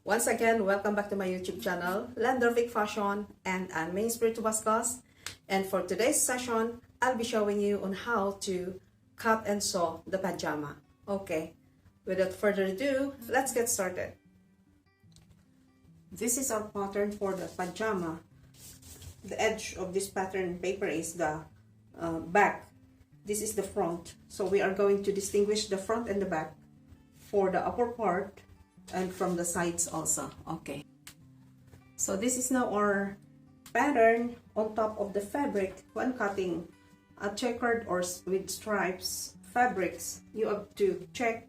Once again, welcome back to my YouTube channel, Lendarvic Fashion, and I'm Main Spirit to Bascos. And for today's session, I'll be showing you on how to cut and sew the pajama. Okay, without further ado, let's get started. This is our pattern for the pajama. The edge of this pattern paper is the back. This is the front. So we are going to distinguish the front and the back for the upper part and from the sides also. Okay, so this is now our pattern on top of the fabric. When cutting a checkered or with stripes fabrics, you have to check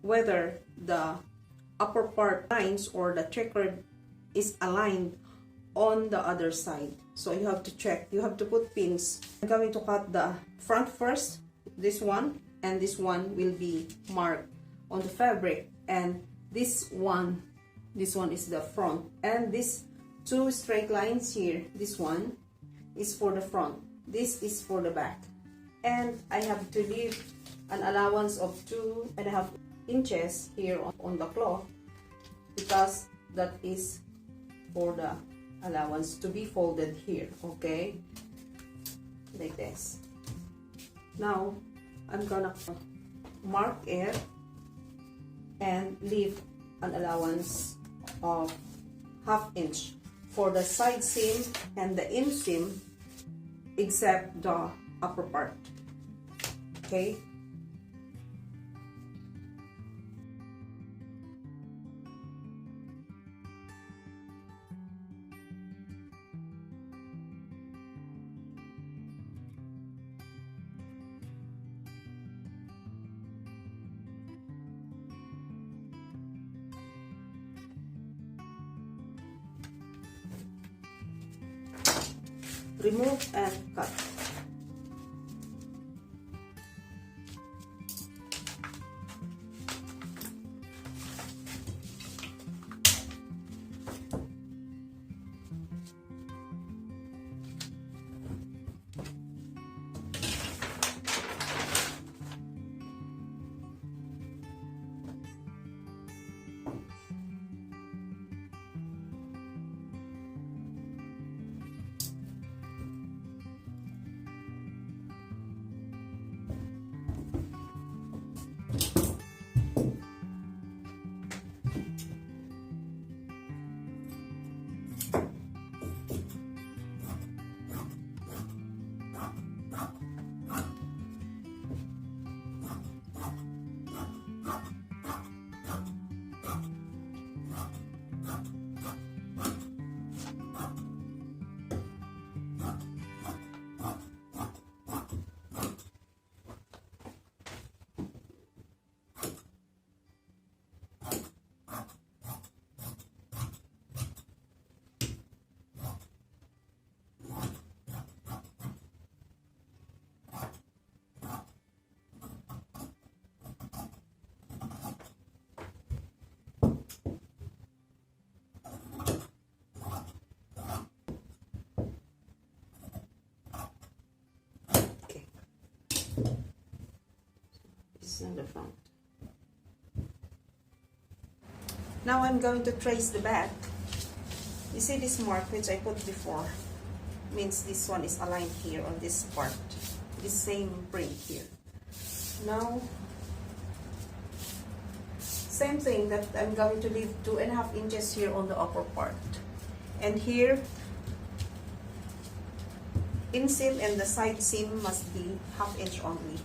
whether the upper part lines or the checkered is aligned on the other side. So you have to check, you have to put pins. I'm going to cut the front first, this one, and this one will be marked on the fabric, and this one is the front, and these two straight lines here, this one is for the front, this is for the back, and I have to leave an allowance of 2.5 inches here on the cloth because that is for the allowance to be folded here. Okay, like this. Now I'm gonna mark it and leave an allowance of 1/2 inch for the side seam and the inseam except the upper part. Okay, remove and cut. In the front. Now I'm going to trace the back. You see this mark which I put before means this one is aligned here on this part, this same print here. Now same thing, that I'm going to leave 2.5 inches here on the upper part, and here inseam and the side seam must be 1/2 inch only.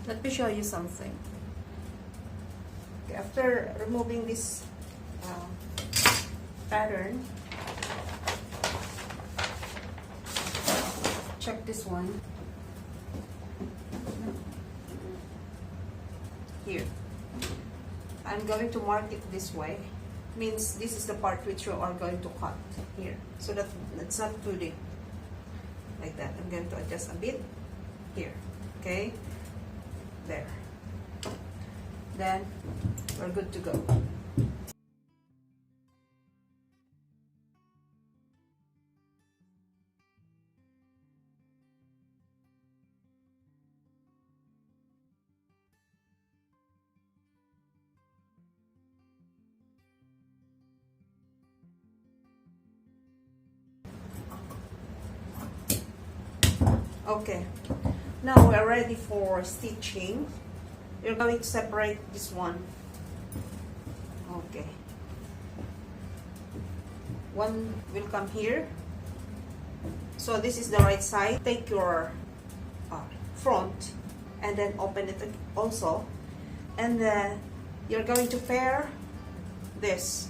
Let me show you something. Okay, after removing this pattern, check this one here. I'm going to mark it this way means this is the part which you are going to cut here, so that it's not too deep like that. I'm going to adjust a bit here, okay, there, then we're good to go. Okay, now we're ready for stitching. You're going to separate this one. Okay, one will come here. So this is the right side. Take your front and then open it also, and then you're going to pair this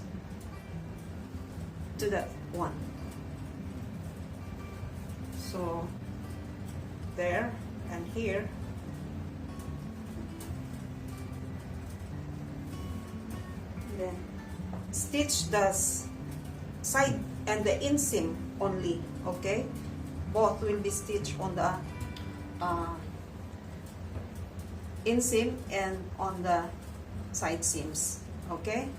to that one. So there and here, then stitch the side and the inseam only, okay? Both will be stitched on the inseam and on the side seams, okay?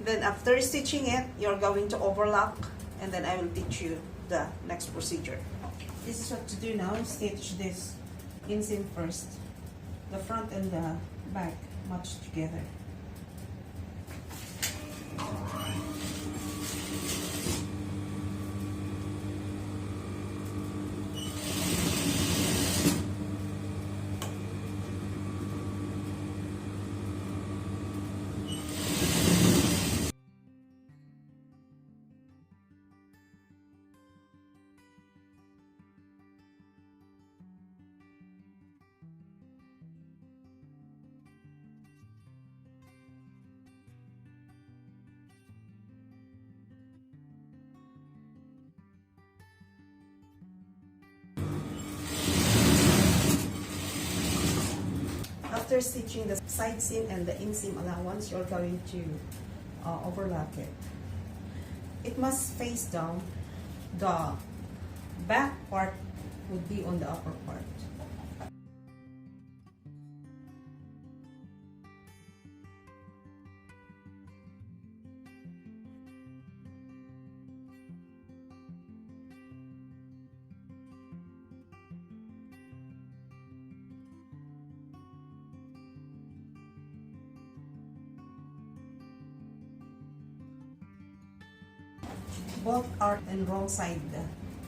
Then after stitching it, you're going to overlock, and then I will teach you the next procedure. This is what to do now. Stitch this inseam first. The front and the back match together. After stitching the side seam and the inseam allowance, you're going to overlap it. It must face down. The back part would be on the upper part. Both are in wrong side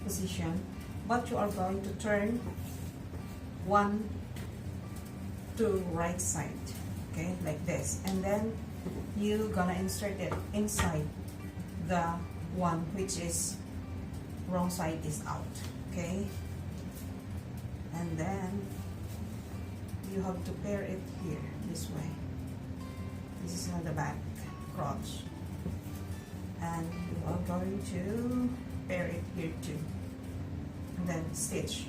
position, but you are going to turn one to right side, okay, like this, and then you gonna insert it inside the one which is wrong side is out, okay, and then you have to pair it here this way. This is on the back crotch, and you are going to pair it here too, and then stitch.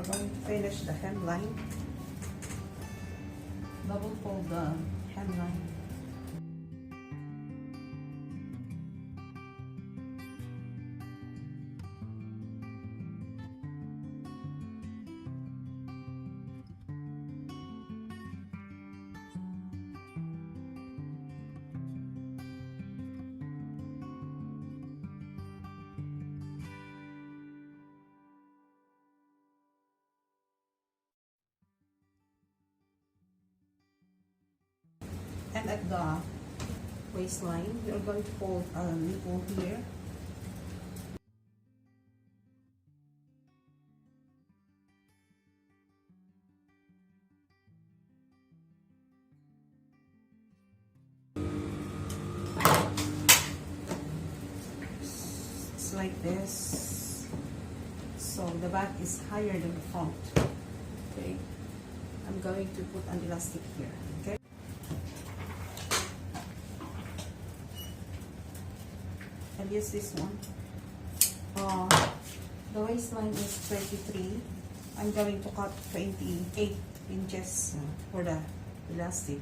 Going to finish the hemline. Double fold the hemline. And at the waistline, you're going to fold a nipple here. looks like this. So the back is higher than the front. Okay, I'm going to put an elastic here. Okay, I'll use this one. The waistline is 33. I'm going to cut 28 inches for the elastic.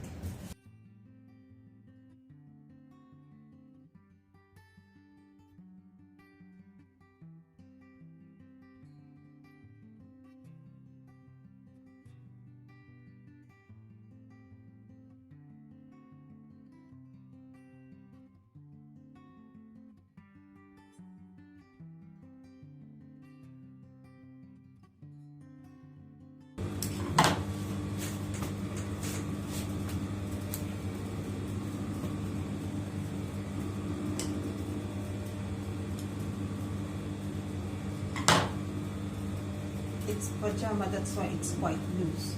It's pajama, that's why it's quite loose.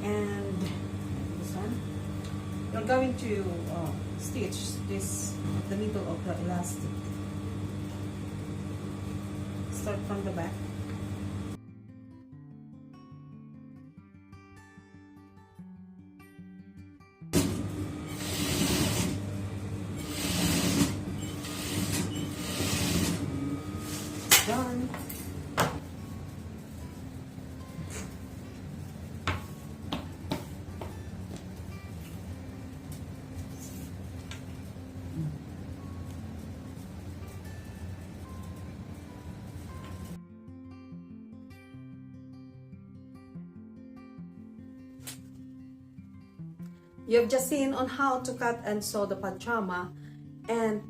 And this one, you're going to stitch this at the middle of the elastic. Start from the back. Done. You have just seen on how to cut and sew the pajama, and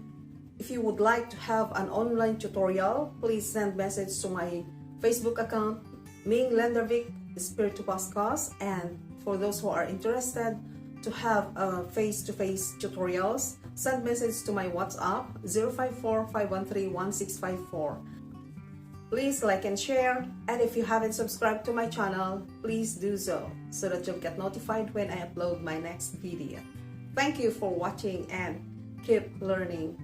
if you would like to have an online tutorial, please send message to my Facebook account, Ming Lendarvic Spirit to Podcast. And for those who are interested to have face-to-face tutorials, send message to my WhatsApp 054-513-1654. Please like and share, and if you haven't subscribed to my channel, please do so that you'll get notified when I upload my next video. Thank you for watching and keep learning.